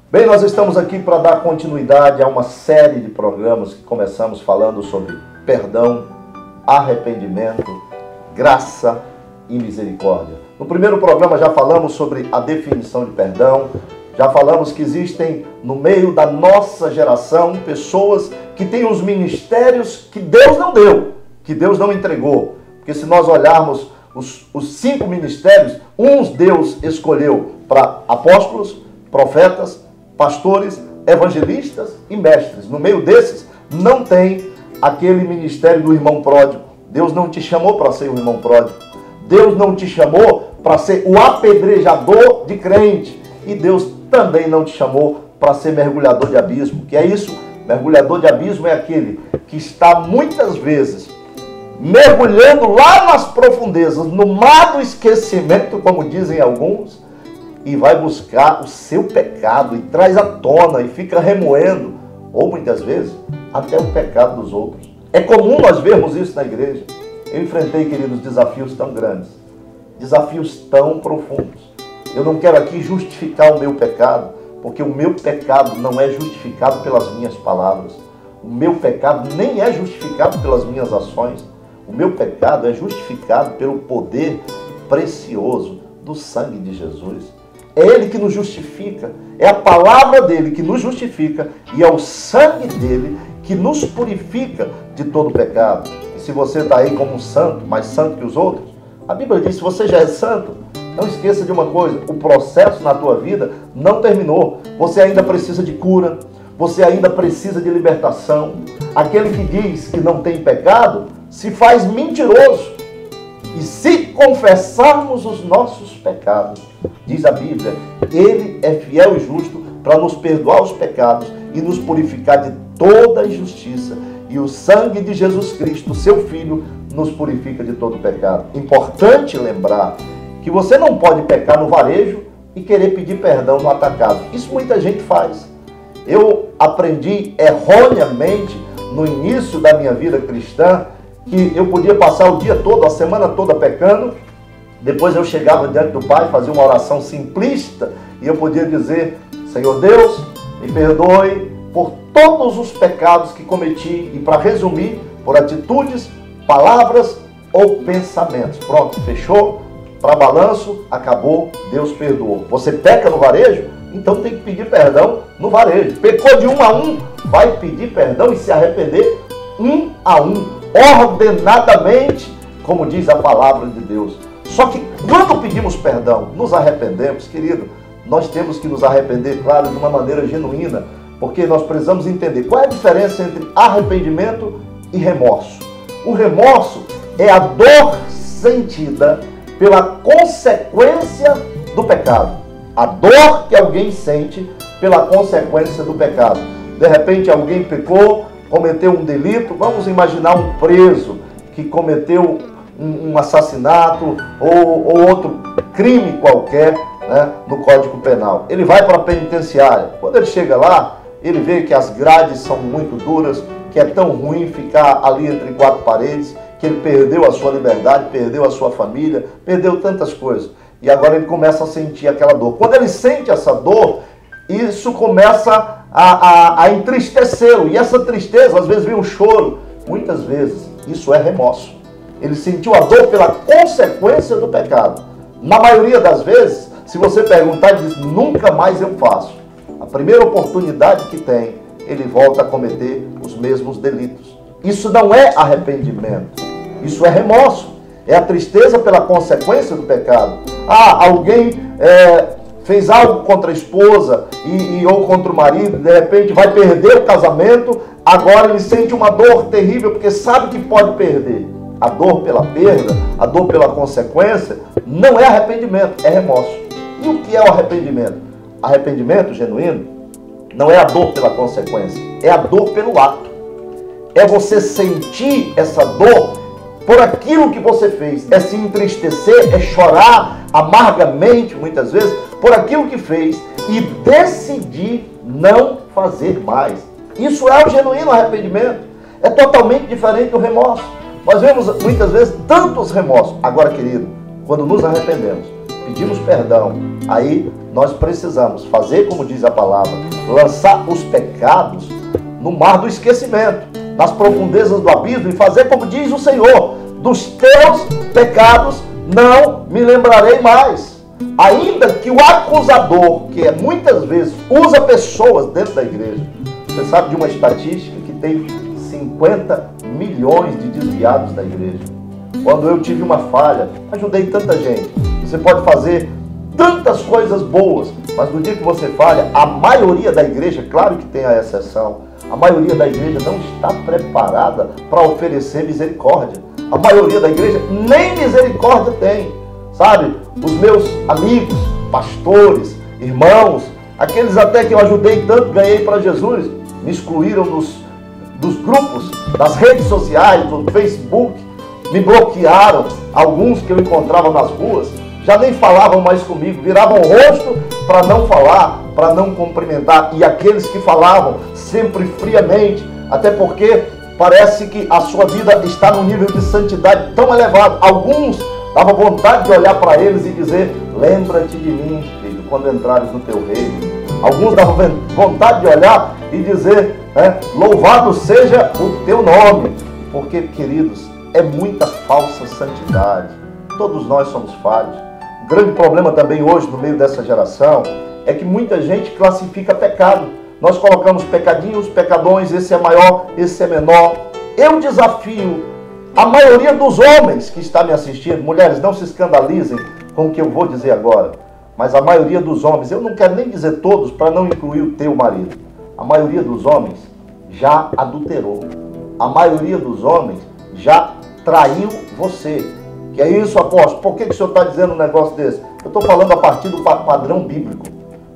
Bem, nós estamos aqui para dar continuidade a uma série de programas que começamos falando sobre perdão, arrependimento, graça e misericórdia. No primeiro programa já falamos sobre a definição de perdão, já falamos que existem no meio da nossa geração pessoas que têm os ministérios que Deus não deu, que Deus não entregou. Porque se nós olharmos os 5 ministérios, uns Deus escolheu para apóstolos, profetas, pastores, evangelistas e mestres. No meio desses não tem aquele ministério do irmão pródigo. Deus não te chamou para ser o irmão pródigo. Deus não te chamou para ser o apedrejador de crente. E Deus também não te chamou para ser mergulhador de abismo. Que é isso? Mergulhador de abismo é aquele que está muitas vezes mergulhando lá nas profundezas, no mar do esquecimento, como dizem alguns, e vai buscar o seu pecado e traz à tona e fica remoendo, ou muitas vezes, até o pecado dos outros. É comum nós vermos isso na igreja. Eu enfrentei, queridos, desafios tão grandes, desafios tão profundos. Eu não quero aqui justificar o meu pecado, porque o meu pecado não é justificado pelas minhas palavras. O meu pecado nem é justificado pelas minhas ações. O meu pecado é justificado pelo poder precioso do sangue de Jesus. É Ele que nos justifica, é a palavra dEle que nos justifica e é o sangue dEle que nos purifica de todo pecado. E se você está aí como um santo, mais santo que os outros, a Bíblia diz, se você já é santo, não esqueça de uma coisa, o processo na tua vida não terminou. Você ainda precisa de cura, você ainda precisa de libertação. Aquele que diz que não tem pecado, se faz mentiroso. E se confessarmos os nossos pecados, diz a Bíblia, Ele é fiel e justo para nos perdoar os pecados e nos purificar de toda injustiça. E o sangue de Jesus Cristo, seu Filho, nos purifica de todo pecado. Importante lembrar que você não pode pecar no varejo e querer pedir perdão no atacado. Isso muita gente faz. Eu aprendi erroneamente no início da minha vida cristã que eu podia passar o dia todo, a semana toda pecando, depois eu chegava diante do Pai, fazia uma oração simplista e eu podia dizer, Senhor Deus, me perdoe por todos os pecados que cometi e, para resumir, por atitudes, palavras ou pensamentos. Pronto, fechou, para balanço, acabou, Deus perdoou. Você peca no varejo? Então tem que pedir perdão no varejo. Pecou de 1 a 1, vai pedir perdão e se arrepender 1 a 1. Ordenadamente, como diz a palavra de Deus. Só que quando pedimos perdão, nos arrependemos, querido, nós temos que nos arrepender, claro, de uma maneira genuína, porque nós precisamos entender qual é a diferença entre arrependimento e remorso. O remorso é a dor sentida pela consequência do pecado. A dor que alguém sente pela consequência do pecado. De repente alguém pecou, cometeu um delito, vamos imaginar um preso que cometeu um assassinato ou outro crime qualquer, né, no Código Penal. Ele vai para a penitenciária. Quando ele chega lá, ele vê que as grades são muito duras, que é tão ruim ficar ali entre 4 paredes, que ele perdeu a sua liberdade, perdeu a sua família, perdeu tantas coisas. E agora ele começa a sentir aquela dor. Quando ele sente essa dor, isso começa a entristecê-lo. E essa tristeza, às vezes, vem um choro. Muitas vezes, isso é remorso. Ele sentiu a dor pela consequência do pecado. Na maioria das vezes, se você perguntar, ele diz, nunca mais eu faço. A primeira oportunidade que tem, ele volta a cometer os mesmos delitos. Isso não é arrependimento. Isso é remorso. É a tristeza pela consequência do pecado. Alguém fez algo contra a esposa ou contra o marido, de repente vai perder o casamento, agora ele sente uma dor terrível, porque sabe que pode perder. A dor pela perda, a dor pela consequência, não é arrependimento, é remorso. E o que é o arrependimento? Arrependimento genuíno não é a dor pela consequência, é a dor pelo ato. É você sentir essa dor por aquilo que você fez, é se entristecer, é chorar amargamente, muitas vezes, por aquilo que fez e decidir não fazer mais. Isso é o genuíno arrependimento. É totalmente diferente do remorso. Nós vemos muitas vezes tantos remorsos. Agora, querido, quando nos arrependemos, pedimos perdão, aí nós precisamos fazer como diz a palavra, lançar os pecados no mar do esquecimento, nas profundezas do abismo, e fazer como diz o Senhor: dos teus pecados não me lembrarei mais. Ainda que o acusador, que muitas vezes usa pessoas dentro da igreja, você sabe de uma estatística que tem 50 milhões de desviados da igreja. Quando eu tive uma falha, ajudei tanta gente. Você pode fazer tantas coisas boas, mas no dia que você falha, a maioria da igreja, claro que tem a exceção, a maioria da igreja não está preparada para oferecer misericórdia. A maioria da igreja nem misericórdia tem. Sabe, os meus amigos, pastores, irmãos, aqueles até que eu ajudei tanto, ganhei para Jesus, me excluíram dos grupos, das redes sociais, do Facebook, me bloquearam. Alguns que eu encontrava nas ruas já nem falavam mais comigo, viravam o rosto para não falar, para não cumprimentar. E aqueles que falavam sempre friamente, até porque parece que a sua vida está num nível de santidade tão elevado. Alguns dava vontade de olhar para eles e dizer: lembra-te de mim, filho, quando entrares no teu reino. Alguns davam vontade de olhar e dizer, louvado seja o teu nome. Porque, queridos, é muita falsa santidade. Todos nós somos falhos. O grande problema também hoje, no meio dessa geração, é que muita gente classifica pecado. Nós colocamos pecadinhos, pecadões, esse é maior, esse é menor. Eu desafio a maioria dos homens que está me assistindo, mulheres, não se escandalizem com o que eu vou dizer agora, mas a maioria dos homens, eu não quero nem dizer todos para não incluir o teu marido, a maioria dos homens já adulterou, a maioria dos homens já traiu você. Que é isso, apóstolo? Por que o senhor está dizendo um negócio desse? Eu estou falando a partir do padrão bíblico.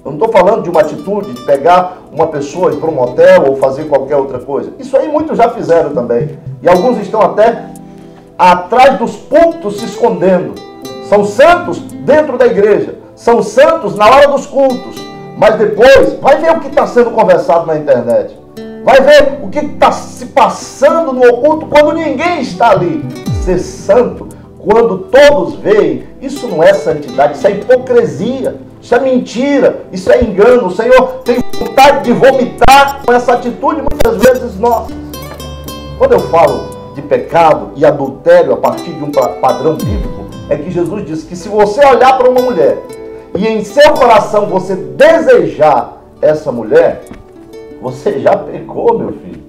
Eu não estou falando de uma atitude de pegar uma pessoa e ir para um motel ou fazer qualquer outra coisa. Isso aí muitos já fizeram também. E alguns estão até atrás dos púlpitos se escondendo. São santos dentro da igreja. São santos na hora dos cultos. Mas depois, vai ver o que está sendo conversado na internet. Vai ver o que está se passando no oculto quando ninguém está ali. Ser santo, quando todos veem, isso não é santidade, isso é hipocrisia. Isso é mentira, isso é engano. O Senhor tem vontade de vomitar com essa atitude muitas vezes nossa. Quando eu falo de pecado e adultério a partir de um padrão bíblico, é que Jesus disse que se você olhar para uma mulher e em seu coração você desejar essa mulher, você já pecou, meu filho.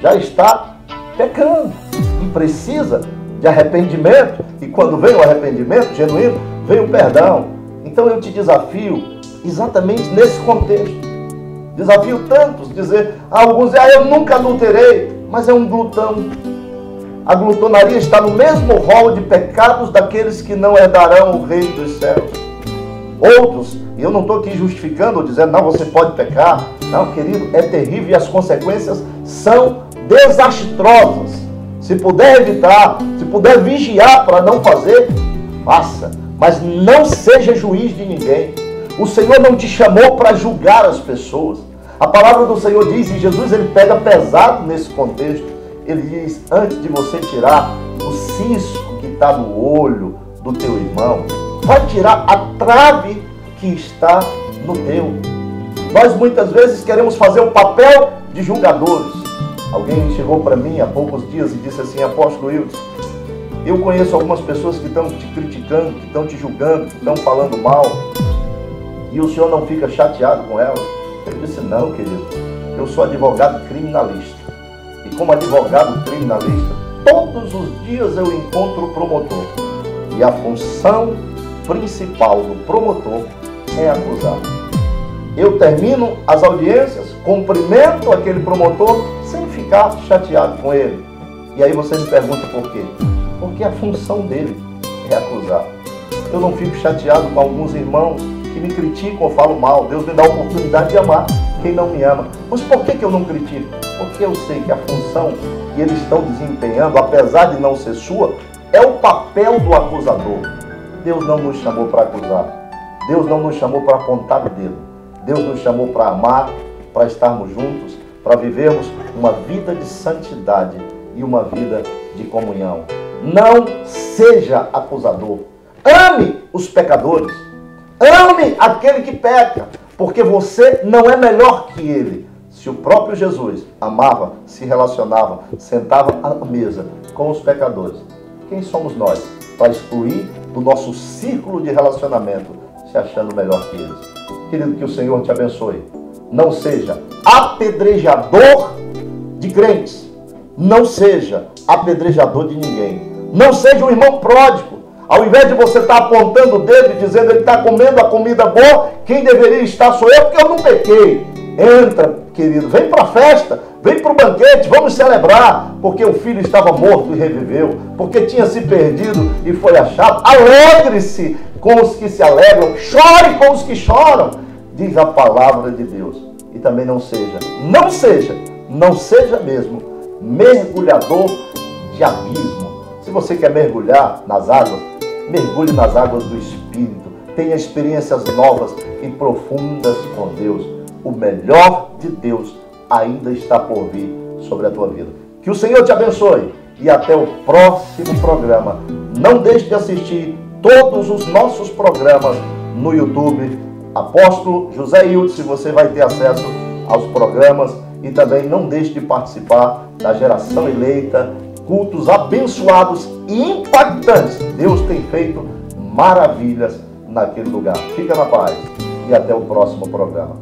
Já está pecando. E precisa de arrependimento. E quando vem o arrependimento genuíno, vem o perdão. Então eu te desafio exatamente nesse contexto. Desafio tantos, dizer, alguns dizem, eu nunca adulterei, mas é um glutão. A glutonaria está no mesmo rol de pecados daqueles que não herdarão o reino dos céus. Outros, e eu não estou aqui justificando ou dizendo, não, você pode pecar. Não, querido, é terrível e as consequências são desastrosas. Se puder evitar, se puder vigiar para não fazer, faça. Mas não seja juiz de ninguém. O Senhor não te chamou para julgar as pessoas. A palavra do Senhor diz, e Jesus ele pega pesado nesse contexto, ele diz, antes de você tirar o cisco que está no olho do teu irmão, vai tirar a trave que está no teu. Nós muitas vezes queremos fazer o papel de julgadores. Alguém chegou para mim há poucos dias e disse assim, apóstolo Wilson, eu conheço algumas pessoas que estão te criticando, que estão te julgando, que estão falando mal, e o senhor não fica chateado com elas? Eu disse, não, querido, eu sou advogado criminalista. E como advogado criminalista, todos os dias eu encontro o promotor. E a função principal do promotor é acusar. Eu termino as audiências, cumprimento aquele promotor sem ficar chateado com ele. E aí você me pergunta por quê? Porque a função dele é acusar. Eu não fico chateado com alguns irmãos que me criticam ou falam mal. Deus me dá a oportunidade de amar quem não me ama. Mas por que eu não critico? Porque eu sei que a função que eles estão desempenhando, apesar de não ser sua, é o papel do acusador. Deus não nos chamou para acusar. Deus não nos chamou para apontar o dedo. Deus nos chamou para amar, para estarmos juntos, para vivermos uma vida de santidade e uma vida de comunhão. Não seja acusador. Ame os pecadores. Ame aquele que peca, porque você não é melhor que ele. Se o próprio Jesus amava, se relacionava, sentava à mesa com os pecadores, quem somos nós para excluir do nosso círculo de relacionamento, se achando melhor que eles? Querido, que o Senhor te abençoe. Não seja apedrejador de crentes. Não seja apedrejador de ninguém. Não seja um irmão pródigo. Ao invés de você estar apontando o dedo e dizendo ele está comendo a comida boa, quem deveria estar sou eu, porque eu não pequei. Entra, querido, vem para a festa, vem para o banquete, vamos celebrar, porque o filho estava morto e reviveu, porque tinha se perdido e foi achado. Alegre-se com os que se alegram, chore com os que choram, diz a palavra de Deus. E também não seja mesmo mergulhador de abismo. Se você quer mergulhar nas águas, mergulhe nas águas do Espírito. Tenha experiências novas e profundas com Deus. O melhor de Deus ainda está por vir sobre a tua vida. Que o Senhor te abençoe e até o próximo programa. Não deixe de assistir todos os nossos programas no YouTube. Apóstolo José Hildes, você vai ter acesso aos programas, e também não deixe de participar da Geração Eleita, cultos abençoados e impactantes. Deus tem feito maravilhas naquele lugar. Fica na paz e até o próximo programa.